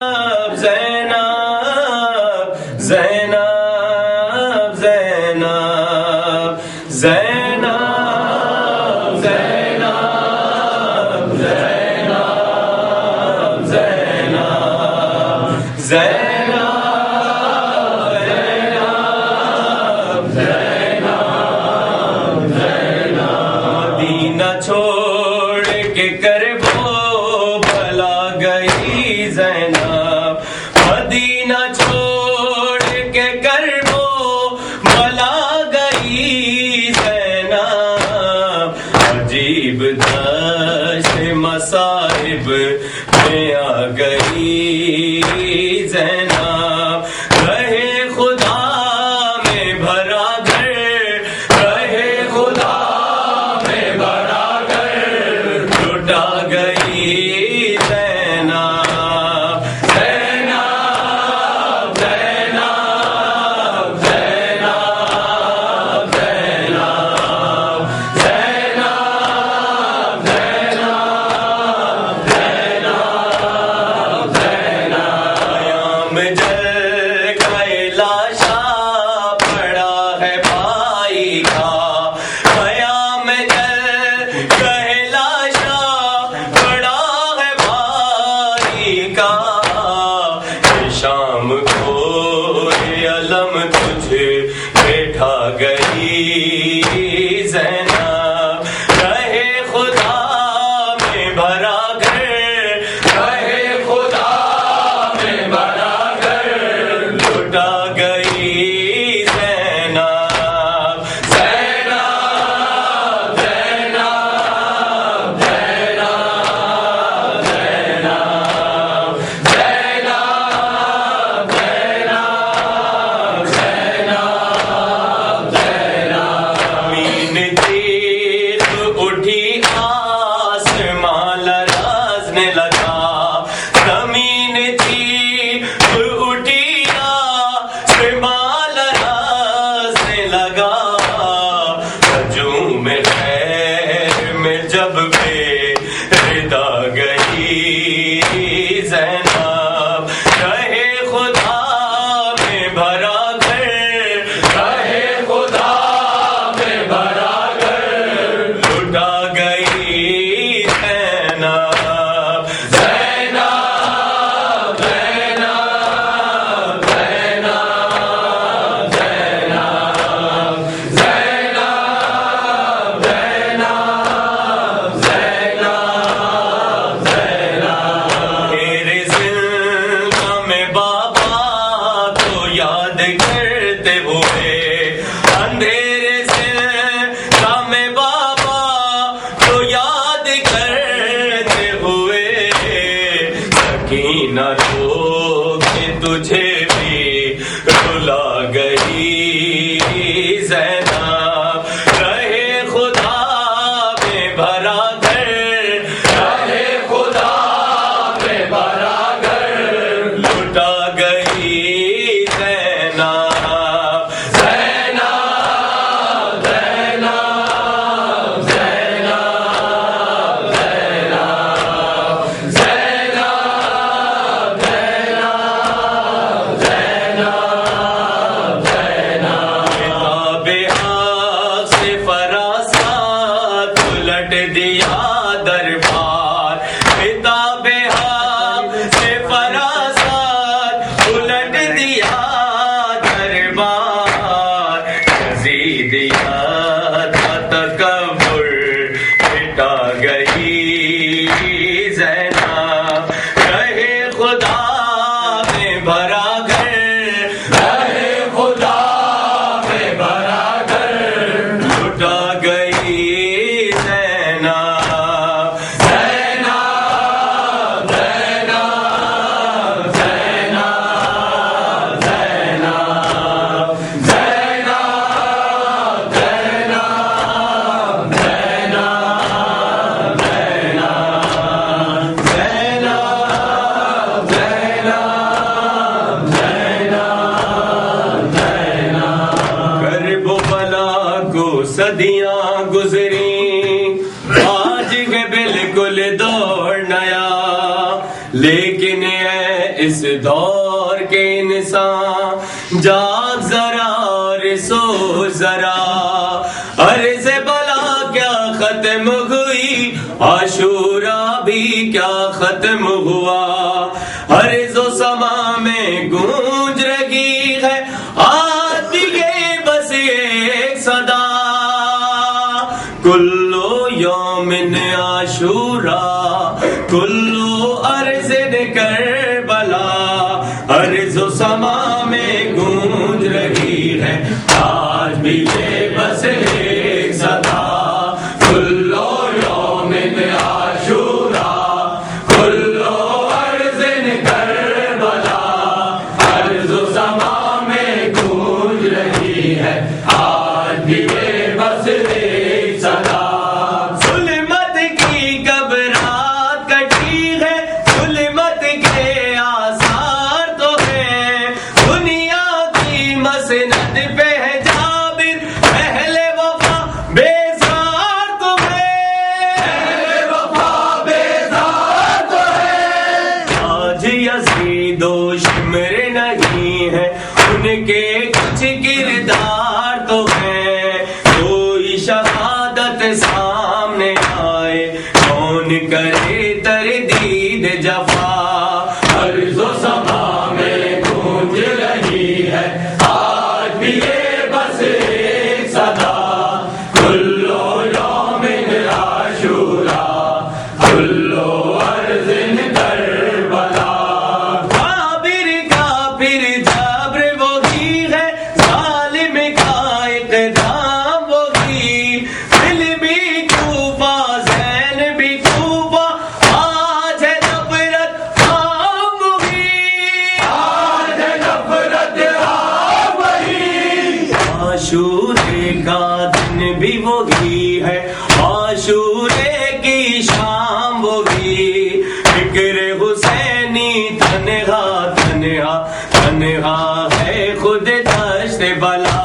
زینب زینب زینب زینب زینب زینب زینب زینب مدینہ چھوڑ کے کربو بھلا گئی زینب، مدینہ چھوڑ کے کربو بھلا گئی زینب، عجیب دشت مصائب میں آ گئی زینب، رہے خدا میں بھرا گھر، رہے خدا میں بھرا گھر لٹا گئی زینب، زینب زینب زینب زینب زینب زینب زینب قیام جل گئے لاشا پڑا ہے بھائی کا، قیام جل گئے لاشا پڑا ہے بھائی کا، شام کو یہ علم تجھ بیٹھا گئی زینب، رہے خدا میں بھرا گھر، رہے خدا میں بھرا گھر لٹا گئی زینب، زینب زینب زینب زینب زمین تیز اٹھی آسمان لرزنے لگا، زمین تیز اٹھی آسمان لرزنے لگا، ہجوم خیر میں جب بے ردا گئی زینب، رہے خدا میں بھرا گھر، رہے خدا میں بھرا گھر لٹا گئی زینب، زینب زینب زینب زینب زینب زینب تیرے زندہ میں بابا کو یاد کرتے ہوئے، اندھیرے زندہ میں بابا کو یاد کرتے ہوئے، سکینہ رو کے تجھے بھی رلا گئی زینب، رہے خدا میں بھرا گھر، رہے خدا میں بھرا گھر لٹا گئی زینب، زینب زینب زینب زینب کتاب حق سے فراست الٹ دیا دربار، کتاب حق سے فراست الٹ دیا دربار، یزیدیت کا تکبر مٹا گئی زینب، رہے خدا میں بھرا گھر، رہے خدا میں بھرا گھر لٹا گئی زینب، زینب زینب زینب زینب زینب زینب زینب زینب اس دور کے انسان جاگ ذرا سوچ ذرا عرض بلا کیا ختم ہوئی عاشورہ بھی کیا ختم ہوا عرض و سما میں گونج رہی ہے آج بھی یہ بس ایک صدا کلو یوم عاشورہ کلو عرض کربلا عرض و سما میں گونج رہی ہے آج بھی یہ بس ایک صدا کلو یوم عاشورہ کلو عرض کربلا عرض و سما میں گونج رہی ہے آج بھی یہ بس ایک صدا ظلمت کی کب رات کٹی ہے ظلمت کے آثار تو ہیں دنیا کی مسند پہ ہے جابر اہل وفا بیزار تو ہے اہل وفا بیزار تو ہے آج یزید و شمر نہیں ہے ان کے کچھ کردار تو ہے کوئی شہادت سامنے آئے کون کرے تردید جفا عرض و سما میں گونج رہی ہے آج بھی یہ بس ایک صدا کلو یوم عاشورہ کلو عرض کربلا بابر کا پھر جبر وہی ہے ظالم کا اقدام وہی دل بھی کوفہ زین بھی کوفہ آج ہے نفرت عام وہی آج ہے نفرت عام وہی عاشورے کا دن بھی وہی ہے عاشورے کی شام وہی فکر حسینی تنہا تنہا تنہا ہے خود دشت بلا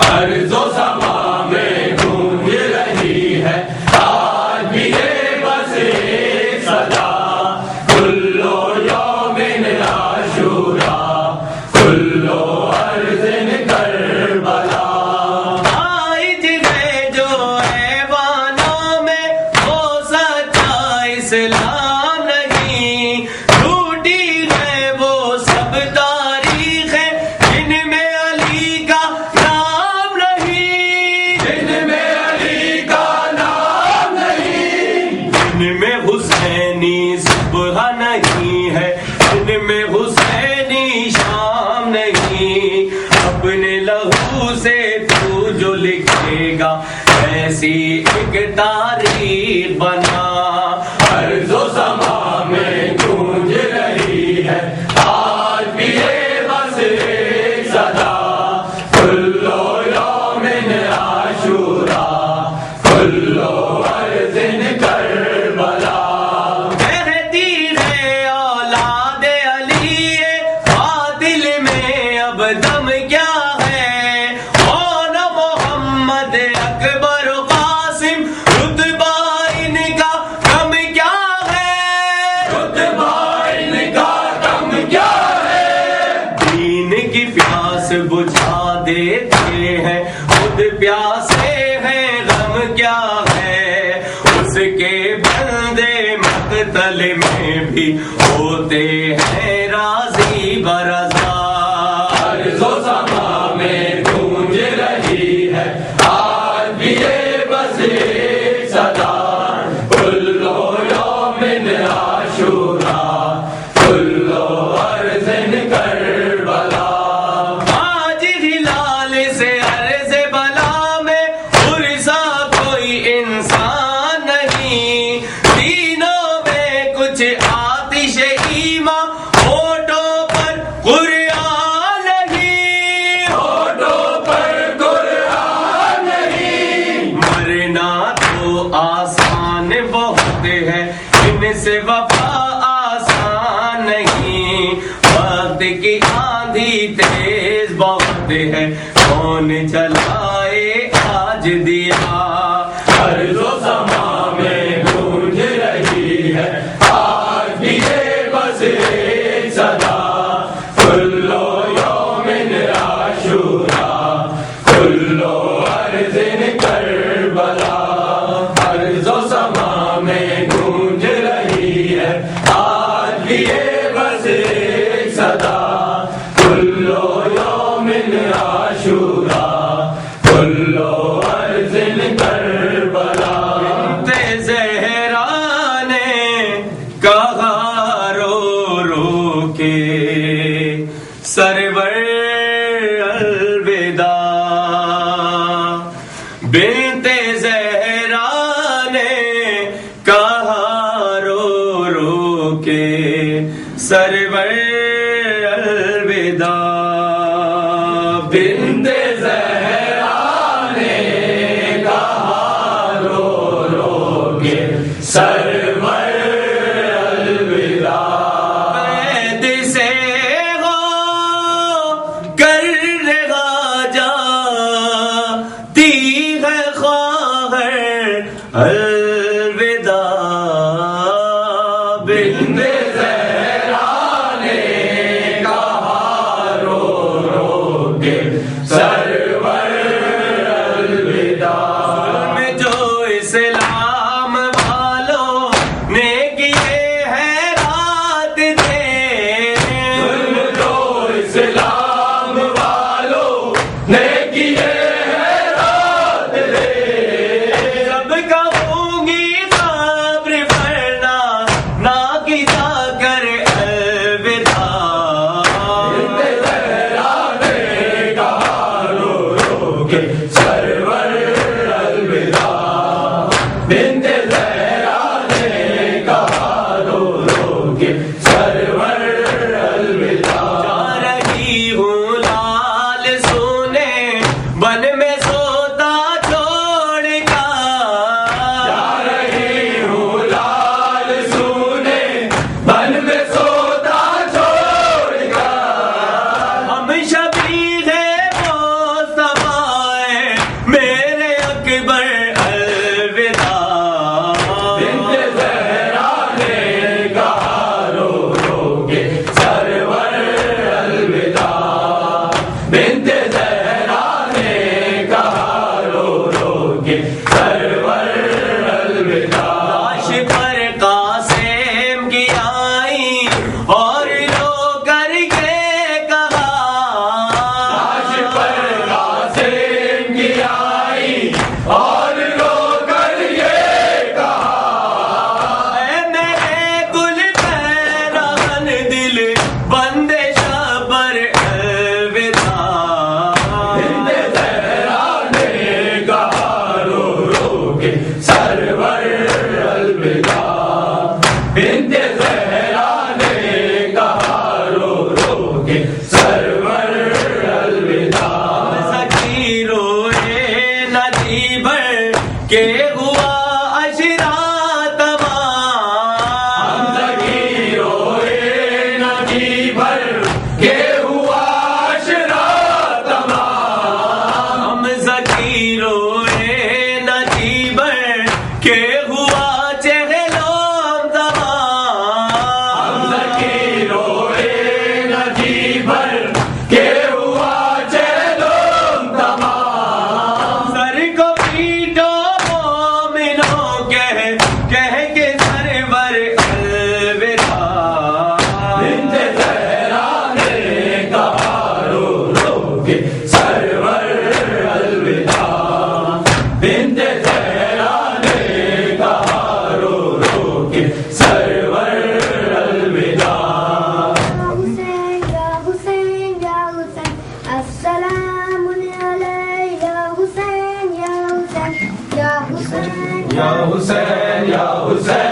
عرض و سما میں گونج رہی ہے آج بھی یہ بس ایک صدا کلو یوم عاشورہ کلو عرض کربلا آج ہے جو ایوانوں میں وہ سچا اسلام نہیں ٹوٹی ہے وہ سب تاریخیں جن میں علی کا نام نہیں جن میں علی کا نام نہیں جن میں حسینی صبح نہیں ہے جن میں حسینی شام نہیں اپنے لہو سے تو جو لکھے گا ایسی ایک تاریخ بنا عرض و سما میں گونج رہی ہے آج بھی یہ بس ایک صدا کلو یوم عاشورہ کلو عرض کربلا کہتی ہے اولاد علی قاتل میں اب دم کیا ہے کون محمد اکبر و قاسم رتبہ ان کا کم کیا ہے رتبہ ان کا کم کیا ہے دین کی پیاس بجھا دیتے ہیں خود پیاسے ہیں غم کیا ہے اس کے بندے مقتل میں بھی ہوتے ہیں راضی برضا عرض و سما میں گونج رہی ہے آج بھی یہ بس ایک صدا کلو یوم عاشورہ کلو عرض کربلا آج ہلال سے عرض بلا میں عرصہ کوئی انسان نہیں دینوں میں کچھ آتش ایمان ہونٹوں پر قرآن نہیں ہونٹوں پر قرآن نہیں مرنا تو آسان بہت ہے ان سے وفا آسان نہیں وقت کی آندھی تیز بہت ہے کون جلائے آج دیا عرض و سما میں گونج رہی ہے آج بھی یہ بس ایک صدا کے سرور الوداع. بنت زہرا نے کہا رو رو کے سرور الوداع. بنت زہرا نے کہا رو رو کے سرور الوداع. قید سے ہو کر رہا جاتی ہے خواہر الوداع. بنت زہرا نے کہا رو رو کے سرور الوداع. ظلم جو اسلام والوں نے کیے ہیں رات دے. ظلم جو اسلام والوں نے کیے ہیں رات دے. سب کہوں گی صبر کرنا نہ کی جا کر الوداع. بنت زہرا نے کہا رو رو کے سرور الوداع. بنت زہرا نے کہا رو رو کے سرور الوداع. جا رہی ہوں لال سونے بن میں سوتا چھوڑ کر. جا رہی ہوں لال سونے بن میں سوتا چھوڑ کر. ہم شبیہ مصطفیٰ میرے اکبر الوداع. بنت زہرا نے کہا رو رو کے سرور الوداع. بنت زہرا نے کہا رو رو کے سرور الوداع. لاش پر قاسم کی آئی اور رو کر کے کہا. لاش پر قاسم کی آئی اور رو کر یہ کہا. اے میرے گل پیران دل بندش پر الوداع. بنت زہرا نے کہا رو رو کے سرور الوداع. بنت زہرا نے کہا رو رو کے سرور الوداع. سکی روئے ندی بھر کے ہوا عشرہ تمام. سکی روئے ندی بھر کے ہوا عشرہ تمام. ہم سکی روئے ندی بھر کے ہوا چہلم تمام. ہم سکی روئے ندی بھر کے ہوا چہلم تمام. سر کو پیٹو مومنوں کہہ کے سرور الوداع. بنت زہرا نے کہا رو رو کے سرور الوداع. بنت زہرا نے کہا رو رو کے سرور الوداع. حسین یا حسین یا حسین السلام علیک یا حسین یا حسین یا حسین یا حسین یا حسین